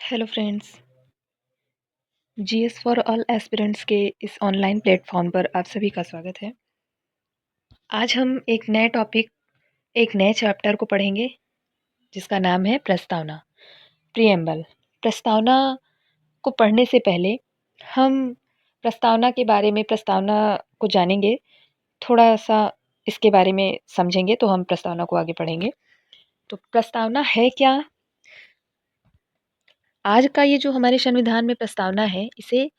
Hello friends. GS for all aspirants के इस online platform पर आप सभी का स्वागत है। आज हम एक नए टॉपिक, एक नए चैप्टर को पढ़ेंगे जिसका नाम है प्रस्तावना, प्रीएम्बल। प्रस्तावना को पढ़ने से पहले हम प्रस्तावना के बारे में, प्रस्तावना को जानेंगे, थोड़ा सा इसके बारे में समझेंगे तो हम प्रस्तावना को आगे पढ़ेंगे। तो प्रस्तावना है क्या? आज का ये जो हमारे संविधान में प्रस्तावना है, इसे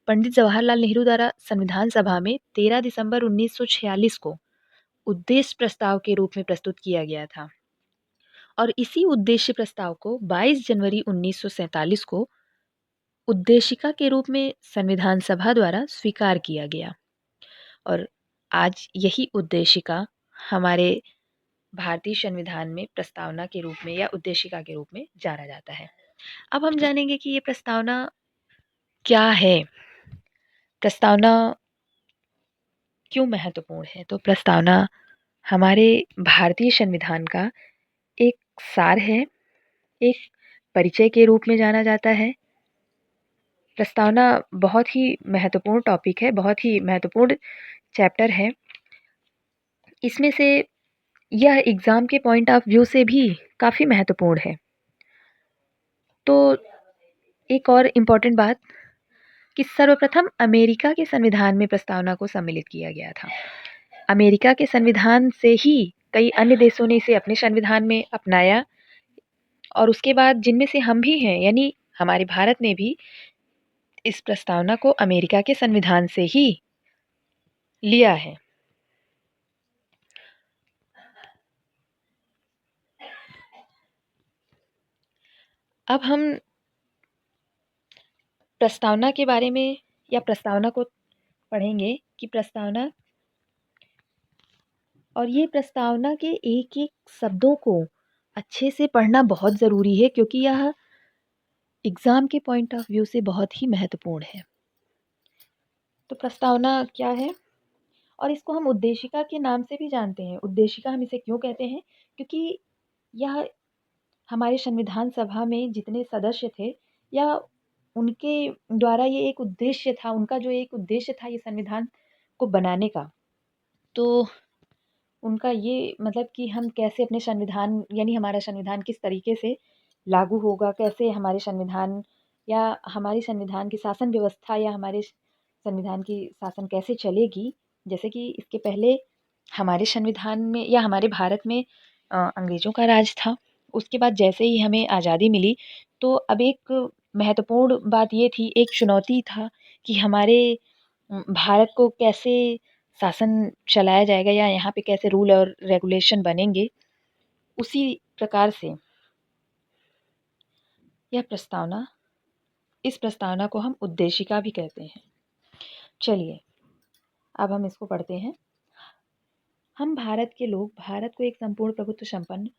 पंडित जवाहरलाल नेहरू द्वारा संविधान सभा में 13 दिसंबर 1946 को उद्देश्य प्रस्ताव के रूप में प्रस्तुत किया गया था और इसी उद्देश्य प्रस्ताव को 22 जनवरी 1947 को उद्देशिका के रूप में संविधान सभा द्वारा स्वीकार किया गया और आज यही उद्देशिका हमारे भारतीय संविधान में प्रस्तावना के रूप में या उद्देशिका के रूप में जाना जाता है। अब हम जानेंगे कि ये प्रस्तावना क्या है, प्रस्तावना क्यों महत्वपूर्ण है। तो प्रस्तावना हमारे भारतीय संविधान का एक सार है, एक परिचय के रूप में जाना जाता है। प्रस्तावना बहुत ही महत्वपूर्ण टॉपिक है, बहुत ही महत्वपूर्ण चैप्टर है। इसमें से यह एग्ज़ाम के पॉइंट ऑफ व्यू से भी काफ़ी महत्वपूर्ण है। तो एक और इम्पॉर्टेंट बात कि सर्वप्रथम अमेरिका के संविधान में प्रस्तावना को सम्मिलित किया गया था। अमेरिका के संविधान से ही कई अन्य देशों ने इसे अपने संविधान में अपनाया और उसके बाद जिनमें से हम भी हैं, यानी हमारे भारत ने भी इस प्रस्तावना को अमेरिका के संविधान से ही लिया है। अब हम प्रस्तावना के बारे में या प्रस्तावना को पढ़ेंगे कि प्रस्तावना, और ये प्रस्तावना के एक एक शब्दों को अच्छे से पढ़ना बहुत ज़रूरी है क्योंकि यह एग्ज़ाम के पॉइंट ऑफ व्यू से बहुत ही महत्वपूर्ण है। तो प्रस्तावना क्या है, और इसको हम उद्देशिका के नाम से भी जानते हैं। उद्देशिका हम इसे क्यों कहते हैं? क्योंकि यह हमारे संविधान सभा में जितने सदस्य थे या उनके द्वारा ये एक उद्देश्य था, उनका जो एक उद्देश्य था ये संविधान को बनाने का, तो उनका ये मतलब कि हम कैसे अपने संविधान, यानी हमारा संविधान किस तरीके से लागू होगा, कैसे हमारे संविधान या हमारी संविधान की शासन व्यवस्था या हमारे संविधान की शासन कैसे चलेगी। जैसे कि इसके पहले हमारे संविधान में या हमारे भारत में अंग्रेज़ों का राज था। उसके बाद जैसे ही हमें आज़ादी मिली तो अब एक महत्वपूर्ण बात ये थी, एक चुनौती था कि हमारे भारत को कैसे शासन चलाया जाएगा या यहाँ पे कैसे रूल और रेगुलेशन बनेंगे। उसी प्रकार से यह प्रस्तावना, इस प्रस्तावना को हम उद्देशिका भी कहते हैं। चलिए अब हम इसको पढ़ते हैं। हम भारत के लोग भारत को एक संपूर्ण प्रभुत्व संपन्न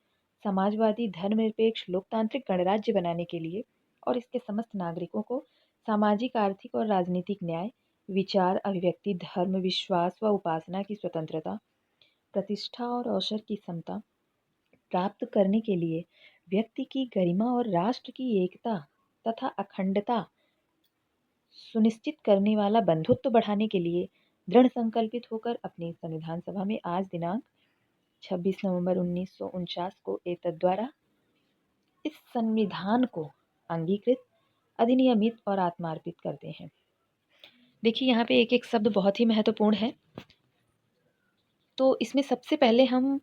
समाजवादी धर्मनिरपेक्ष लोकतांत्रिक गणराज्य बनाने के लिए और इसके समस्त नागरिकों को सामाजिक, आर्थिक और राजनीतिक न्याय, विचार, अभिव्यक्ति, धर्म, विश्वास व उपासना की स्वतंत्रता, प्रतिष्ठा और अवसर की समता प्राप्त करने के लिए व्यक्ति की गरिमा और राष्ट्र की एकता तथा अखंडता सुनिश्चित करने वाला बंधुत्व बढ़ाने के लिए दृढ़ संकल्पित होकर अपनी संविधान सभा में आज दिनांक 26 नवंबर 1949 को एतद द्वारा इस संविधान को अंगीकृत, अधिनियमित और आत्मार्पित करते हैं। देखिए यहाँ पे एक एक शब्द बहुत ही महत्वपूर्ण है। तो इसमें सबसे पहले हम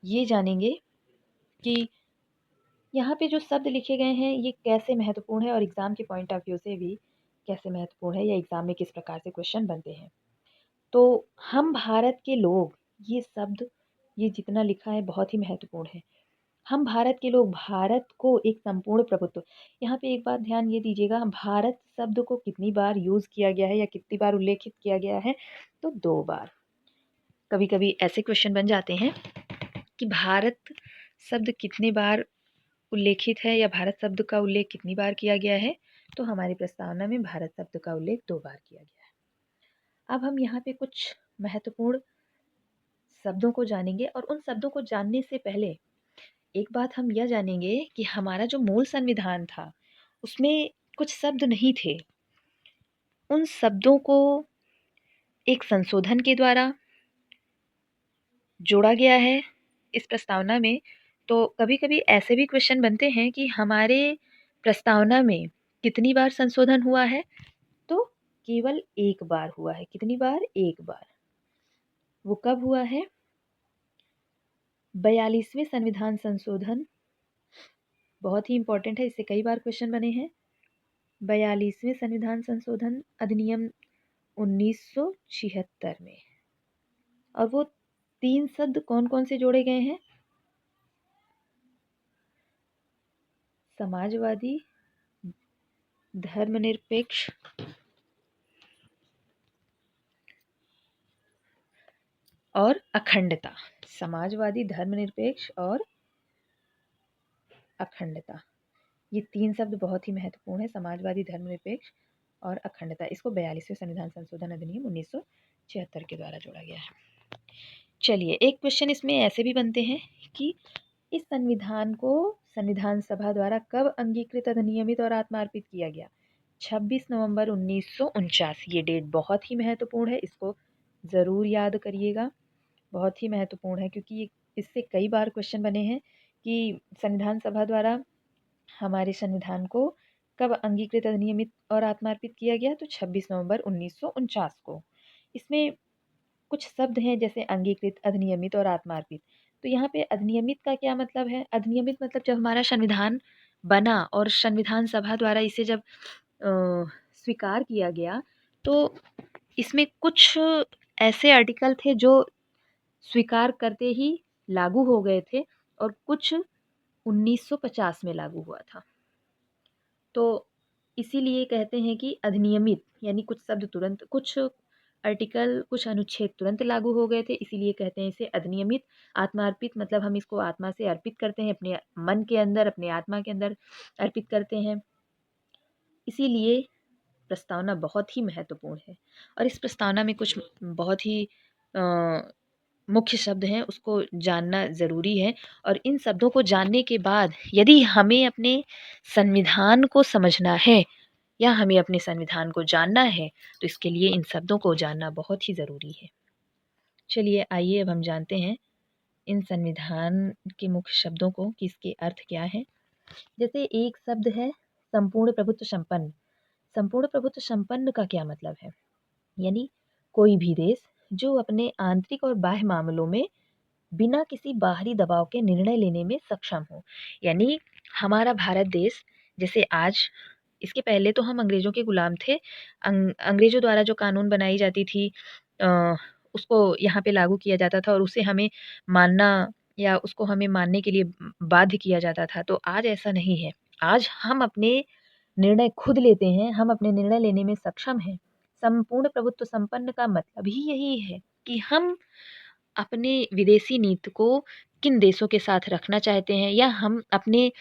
ये जानेंगे कि यहाँ पे जो शब्द लिखे गए हैं ये कैसे महत्वपूर्ण है और एग्ज़ाम के पॉइंट ऑफ व्यू से भी कैसे महत्वपूर्ण है या एग्ज़ाम में किस प्रकार से क्वेश्चन बनते हैं। तो हम भारत के लोग, ये शब्द, ये जितना लिखा है बहुत ही महत्वपूर्ण है। हम भारत के लोग, भारत को एक संपूर्ण प्रभुत्व, यहाँ पे एक बात ध्यान ये दीजिएगा, भारत शब्द को कितनी बार यूज़ किया गया है या कितनी बार उल्लेखित किया गया है? तो 2 बार। कभी कभी ऐसे क्वेश्चन बन जाते हैं कि भारत शब्द कितने बार उल्लेखित है या भारत शब्द का उल्लेख कितनी बार किया गया है। तो हमारी प्रस्तावना में भारत शब्द का उल्लेख 2 बार किया गया है। अब हम यहाँ पे कुछ महत्वपूर्ण शब्दों को जानेंगे और उन शब्दों को जानने से पहले एक बात हम यह जानेंगे कि हमारा जो मूल संविधान था उसमें कुछ शब्द नहीं थे। उन शब्दों को एक संशोधन के द्वारा जोड़ा गया है इस प्रस्तावना में। तो कभी-कभी ऐसे भी क्वेश्चन बनते हैं कि हमारे प्रस्तावना में कितनी बार संशोधन हुआ है? तो केवल एक बार हुआ है। कितनी बार? एक बार। वो कब हुआ है? 42वें संविधान संशोधन, बहुत ही इंपॉर्टेंट है, इससे कई बार क्वेश्चन बने हैं। 42वें संविधान संशोधन अधिनियम 1976 में। और वो 3 शब्द कौन-कौन से जोड़े गए हैं? समाजवादी, धर्मनिरपेक्ष और अखंडता। समाजवादी, धर्मनिरपेक्ष और अखंडता। ये 3 शब्द बहुत ही महत्वपूर्ण है, समाजवादी, धर्मनिरपेक्ष और अखंडता। इसको 42वें संविधान संशोधन अधिनियम 1976 के द्वारा जोड़ा गया है। चलिए, एक क्वेश्चन इसमें ऐसे भी बनते हैं कि इस संविधान को संविधान सभा द्वारा कब अंगीकृत, अधिनियमित और आत्मार्पित किया गया? 26 नवंबर 1949। ये डेट बहुत ही महत्वपूर्ण है, इसको ज़रूर याद करिएगा। बहुत ही महत्वपूर्ण है क्योंकि इससे कई बार क्वेश्चन बने हैं कि संविधान सभा द्वारा हमारे संविधान को कब अंगीकृत, अधिनियमित और आत्मार्पित किया गया? तो 26 नवंबर 1949 को। इसमें कुछ शब्द हैं जैसे अंगीकृत, अधिनियमित और आत्मार्पित। तो यहाँ पे अधिनियमित का क्या मतलब है? अधिनियमित मतलब जब हमारा संविधान बना और संविधान सभा द्वारा इसे जब स्वीकार किया गया, तो इसमें कुछ ऐसे आर्टिकल थे जो स्वीकार करते ही लागू हो गए थे और कुछ 1950 में लागू हुआ था। तो इसीलिए कहते हैं कि अधिनियमित, यानी कुछ शब्द तुरंत, कुछ आर्टिकल, कुछ अनुच्छेद तुरंत लागू हो गए थे, इसीलिए कहते हैं इसे अधिनियमित। आत्मार्पित मतलब हम इसको आत्मा से अर्पित करते हैं, अपने मन के अंदर, अपने आत्मा के अंदर अर्पित करते हैं। इसीलिए प्रस्तावना बहुत ही महत्वपूर्ण है और इस प्रस्तावना में कुछ बहुत ही मुख्य शब्द हैं, उसको जानना ज़रूरी है। और इन शब्दों को जानने के बाद यदि हमें अपने संविधान को समझना है या हमें अपने संविधान को जानना है, तो इसके लिए इन शब्दों को जानना बहुत ही ज़रूरी है। चलिए, आइए अब हम जानते हैं इन संविधान के मुख्य शब्दों को कि इसके अर्थ क्या है। जैसे एक शब्द है संपूर्ण प्रभुत्व संपन्न। संपूर्ण प्रभुत्व संपन्न का क्या मतलब है? यानी कोई भी देश जो अपने आंतरिक और बाह्य मामलों में बिना किसी बाहरी दबाव के निर्णय लेने में सक्षम हो। यानी हमारा भारत देश, जैसे आज, इसके पहले तो हम अंग्रेज़ों के गुलाम थे। अंग्रेज़ों द्वारा जो कानून बनाई जाती थी, अ, उसको यहाँ पे लागू किया जाता था और उसे हमें मानना या उसको हमें मानने के लिए बाध्य किया जाता था। तो आज ऐसा नहीं है। आज हम अपने निर्णय खुद लेते हैं, हम अपने निर्णय लेने में सक्षम हैं। संपूर्ण प्रभुत्व संपन्न का मतलब ही यही है कि हम अपने विदेशी नीति को किन देशों के साथ रखना चाहते हैं या हम अपने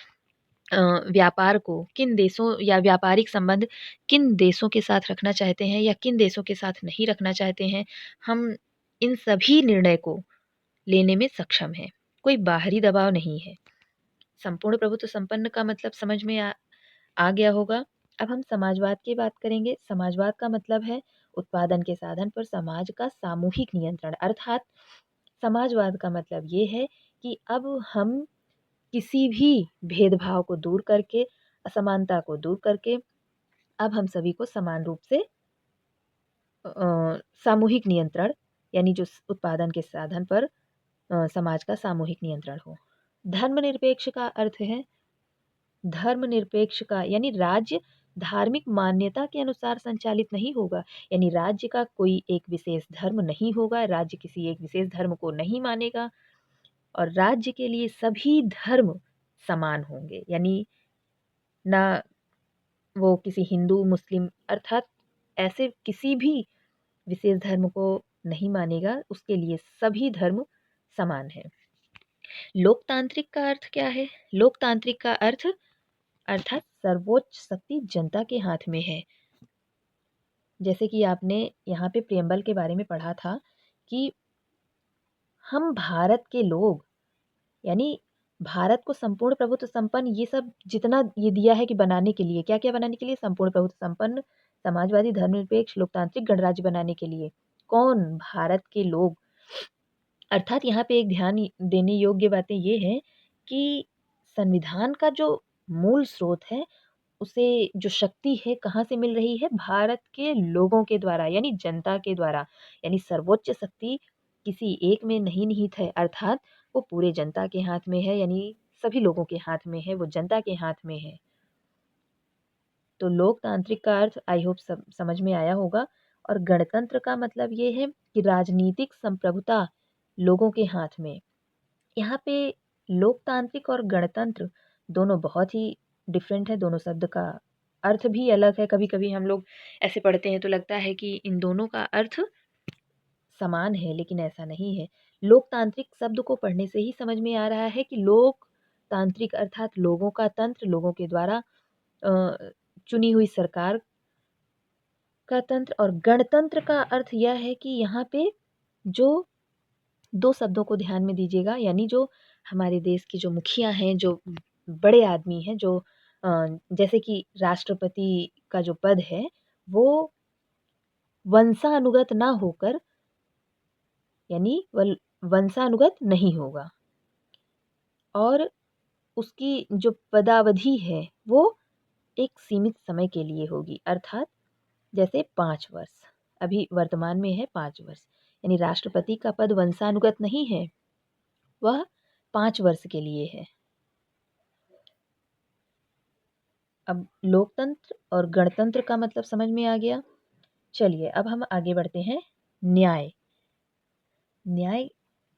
अ, व्यापार को किन देशों या व्यापारिक संबंध किन देशों के साथ रखना चाहते हैं या किन देशों के साथ नहीं रखना चाहते हैं, हम इन सभी निर्णय को लेने में सक्षम हैं। कोई बाहरी दबाव नहीं है। संपूर्ण प्रभुत्व संपन्न का मतलब समझ में आ गया होगा। अब हम समाजवाद की बात करेंगे। समाजवाद का मतलब है उत्पादन के साधन पर समाज का सामूहिक नियंत्रण। अर्थात समाजवाद का मतलब ये है कि अब हम किसी भी भेदभाव को दूर करके, असमानता को दूर करके, अब हम सभी को समान रूप से सामूहिक नियंत्रण, यानी जो उत्पादन के साधन पर समाज का सामूहिक नियंत्रण हो। धर्मनिरपेक्ष का अर्थ है, धर्मनिरपेक्ष का यानी राज्य धार्मिक मान्यता के अनुसार संचालित नहीं होगा। यानी राज्य का कोई एक विशेष धर्म नहीं होगा, राज्य किसी एक विशेष धर्म को नहीं मानेगा और राज्य के लिए सभी धर्म समान होंगे। यानी ना वो किसी हिंदू, मुस्लिम, अर्थात ऐसे किसी भी विशेष धर्म को नहीं मानेगा, उसके लिए सभी धर्म समान हैं। लोकतांत्रिक का अर्थ क्या है? लोकतांत्रिक का अर्थ अर्थात सर्वोच्च शक्ति जनता के हाथ में है। जैसे कि आपने यहाँ पे प्रियम्बल के बारे में पढ़ा था कि हम भारत के लोग, यानी भारत को संपूर्ण प्रभुत्व संपन्न ये सब जितना ये दिया है कि बनाने के लिए, क्या-क्या बनाने के लिए? संपूर्ण प्रभुत्व संपन्न, समाजवादी, धर्मनिरपेक्ष, लोकतांत्रिक गणराज्य बनाने के लिए। कौन? भारत के लोग। अर्थात यहाँ पे एक ध्यान देने योग्य बातें ये हैं कि संविधान का जो मूल स्रोत है, उसे जो शक्ति है कहाँ से मिल रही है? भारत के लोगों के द्वारा यानी जनता के द्वारा। यानी सर्वोच्च शक्ति किसी एक में नहीं निहित है, अर्थात वो पूरे जनता के हाथ में है, यानी सभी लोगों के हाथ में है, वो जनता के हाथ में है। तो लोकतांत्रिक का अर्थ आई होप सब समझ में आया होगा। और गणतंत्र का मतलब ये है कि राजनीतिक संप्रभुता लोगों के हाथ में। यहाँ पे लोकतांत्रिक और गणतंत्र दोनों बहुत ही डिफरेंट है, दोनों शब्द का अर्थ भी अलग है। कभी-कभी हम लोग ऐसे पढ़ते हैं तो लगता है कि इन दोनों का अर्थ समान है, लेकिन ऐसा नहीं है। लोकतांत्रिक शब्द को पढ़ने से ही समझ में आ रहा है कि लोकतांत्रिक अर्थात लोगों का तंत्र, लोगों के द्वारा चुनी हुई सरकार का तंत्र। और गणतंत्र का अर्थ यह है कि यहाँ पे जो दो शब्दों को ध्यान में दीजिएगा, यानी जो हमारे देश के जो मुखिया हैं, जो बड़े आदमी हैं, जो जैसे कि राष्ट्रपति का जो पद है, वो वंशानुगत ना होकर यानी वंशानुगत नहीं होगा। और उसकी जो पदावधि है, वो एक सीमित समय के लिए होगी, अर्थात जैसे 5 वर्ष। अभी वर्तमान में है 5 वर्ष, यानी राष्ट्रपति का पद वंशानुगत नहीं है, वह 5 वर्ष के लिए है। अब लोकतंत्र और गणतंत्र का मतलब समझ में आ गया। चलिए अब हम आगे बढ़ते हैं। न्याय। न्याय,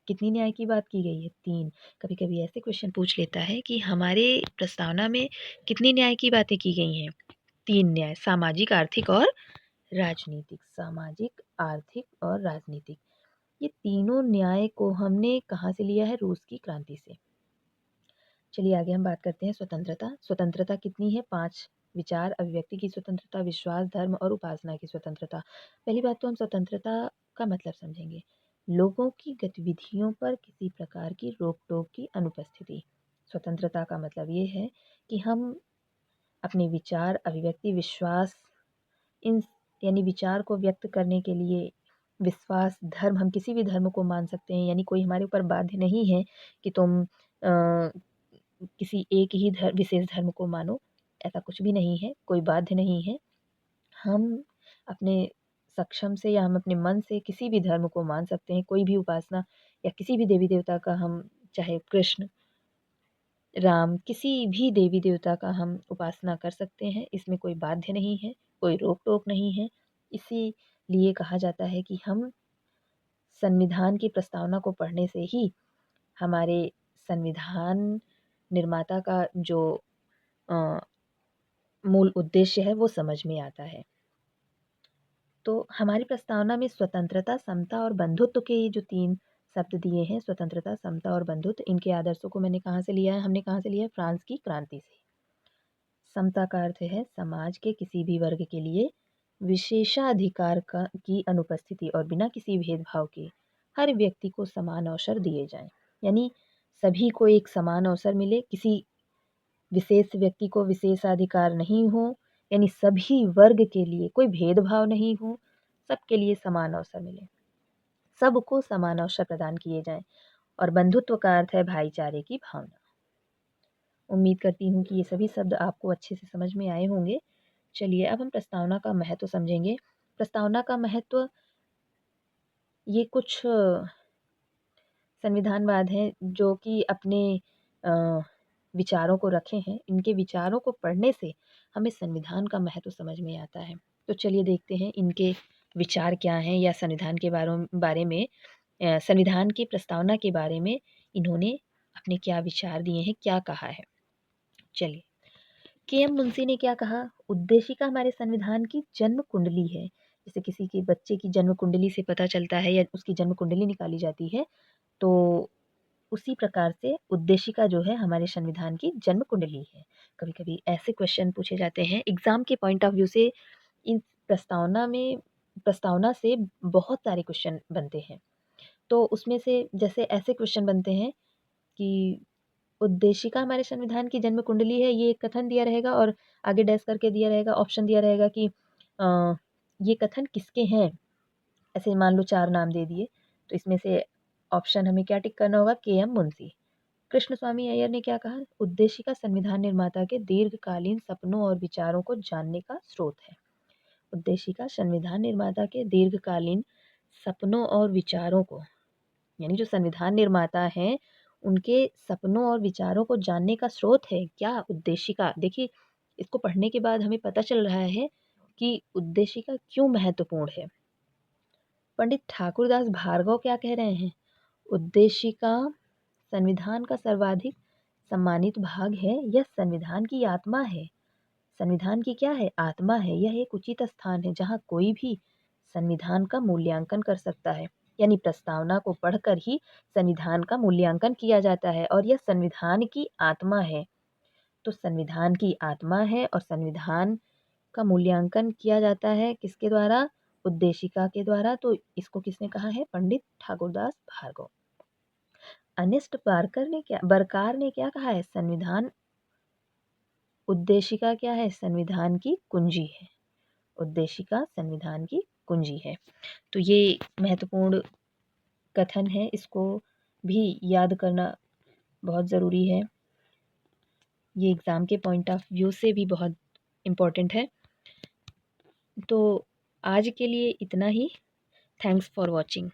कितनी न्याय की बात की गई है? 3। कभी-कभी ऐसे क्वेश्चन पूछ लेता है कि हमारे प्रस्तावना में कितनी न्याय की बातें की गई हैं? 3 न्याय, सामाजिक, आर्थिक और राजनीतिक। सामाजिक, आर्थिक और राजनीतिक। ये तीनों न्याय को हमने कहाँ से लिया है? रूस की क्रांति से। चलिए आगे हम बात करते हैं स्वतंत्रता। स्वतंत्रता कितनी है? 5। विचार, अभिव्यक्ति की स्वतंत्रता, विश्वास, धर्म और उपासना की स्वतंत्रता। पहली बात तो हम स्वतंत्रता का मतलब समझेंगे। लोगों की गतिविधियों पर किसी प्रकार की रोक-टोक की अनुपस्थिति। स्वतंत्रता का मतलब ये है कि हम अपने विचार, अभिव्यक्ति, विश्वास, इन यानी विचार को व्यक्त करने के लिए विश्वास, धर्म, हम किसी भी धर्म को मान सकते हैं, यानी कोई हमारे ऊपर बाध्य नहीं है कि तुम किसी एक ही विशेष धर्म को मानो, ऐसा कुछ भी नहीं है, कोई बाध्य नहीं है। हम अपने सक्षम से या हम अपने मन से किसी भी धर्म को मान सकते हैं, कोई भी उपासना या किसी भी देवी देवता का हम, चाहे कृष्ण, राम, किसी भी देवी देवता का हम उपासना कर सकते हैं, इसमें कोई बाध्य नहीं है, कोई रोक-टोक नहीं है। इसीलिए कहा जाता है कि हम संविधान की प्रस्तावना को पढ़ने से ही हमारे संविधान निर्माता का जो अ, मूल उद्देश्य है वो समझ में आता है। तो हमारी प्रस्तावना में स्वतंत्रता, समता और बंधुत्व के ये जो 3 शब्द दिए हैं, स्वतंत्रता, समता और बंधुत्व, इनके आदर्शों को मैंने कहाँ से लिया है? हमने कहाँ से लिया है? फ्रांस की क्रांति से। समता का अर्थ है समाज के किसी भी वर्ग के लिए विशेषाधिकार की अनुपस्थिति और बिना किसी भेदभाव के हर व्यक्ति को समान अवसर दिए जाएं। यानी सभी को एक समान अवसर मिले, किसी विशेष व्यक्ति को विशेषाधिकार नहीं हो, यानी सभी वर्ग के लिए कोई भेदभाव नहीं हो, सबके लिए समान अवसर मिले, सबको समान अवसर प्रदान किए जाएं। और बंधुत्व का अर्थ है भाईचारे की भावना। उम्मीद करती हूँ कि ये सभी शब्द आपको अच्छे से समझ में आए होंगे। चलिए अब हम प्रस्तावना का महत्व समझेंगे। प्रस्तावना का महत्व, ये कुछ संविधानवाद हैं जो कि अपने विचारों को रखे हैं। इनके विचारों को पढ़ने से हमें संविधान का महत्व समझ में आता है। तो चलिए देखते हैं इनके विचार क्या हैं, या संविधान के बारे में संविधान की प्रस्तावना के बारे में इन्होंने अपने क्या विचार दिए हैं, क्या कहा है। चलिए, के.एम. मुंशी ने क्या कहा? उद्देशिका हमारे संविधान की जन्म कुंडली है। जैसे किसी के बच्चे की जन्म कुंडली से पता चलता है या उसकी जन्म कुंडली निकाली जाती है, तो उसी प्रकार से उद्देशिका जो है हमारे संविधान की जन्म कुंडली है। कभी-कभी ऐसे क्वेश्चन पूछे जाते हैं एग्ज़ाम के पॉइंट ऑफ व्यू से। इन प्रस्तावना से बहुत सारे क्वेश्चन बनते हैं। तो उसमें से जैसे ऐसे क्वेश्चन बनते हैं कि उद्देशिका हमारे संविधान की जन्म कुंडली है, ये कथन दिया रहेगा और आगे डैश करके दिया रहेगा, ऑप्शन दिया रहेगा कि ये कथन किसके हैं। ऐसे मान लो 4 नाम दे दिए, तो इसमें से ऑप्शन हमें क्या टिक करना होगा, के एम मुंशी। कृष्णस्वामी अय्यर ने क्या कहा, उद्देशिका संविधान निर्माता के दीर्घकालीन सपनों और विचारों को जानने का स्रोत है। उद्देशिका संविधान निर्माता के दीर्घकालीन सपनों और विचारों को, यानी जो संविधान निर्माता हैं उनके सपनों और विचारों को जानने का स्रोत है क्या उद्देशिका। देखिए, इसको पढ़ने के बाद हमें पता चल रहा है कि उद्देशिका क्यों महत्वपूर्ण है। पंडित ठाकुरदास भार्गव क्या कह रहे हैं, उद्देशिका संविधान का सर्वाधिक सम्मानित भाग है, यह संविधान की आत्मा है। संविधान की क्या है, आत्मा है। यह एक उचित स्थान है जहाँ कोई भी संविधान का मूल्यांकन कर सकता है, यानी प्रस्तावना को पढ़कर ही संविधान का मूल्यांकन किया जाता है और यह संविधान की आत्मा है। तो संविधान की आत्मा है और संविधान का मूल्यांकन किया जाता है किसके द्वारा, उद्देशिका के द्वारा। तो इसको किसने कहा है, पंडित ठाकुरदास भार्गव। अर्नेस्ट बरकार ने क्या कहा है, संविधान उद्देशिका क्या है, संविधान की कुंजी है। उद्देशिका संविधान की कुंजी है। तो ये महत्वपूर्ण कथन है, इसको भी याद करना बहुत ज़रूरी है। ये एग्ज़ाम के पॉइंट ऑफ व्यू से भी बहुत इम्पोर्टेंट है। तो आज के लिए इतना ही। Thanks for watching.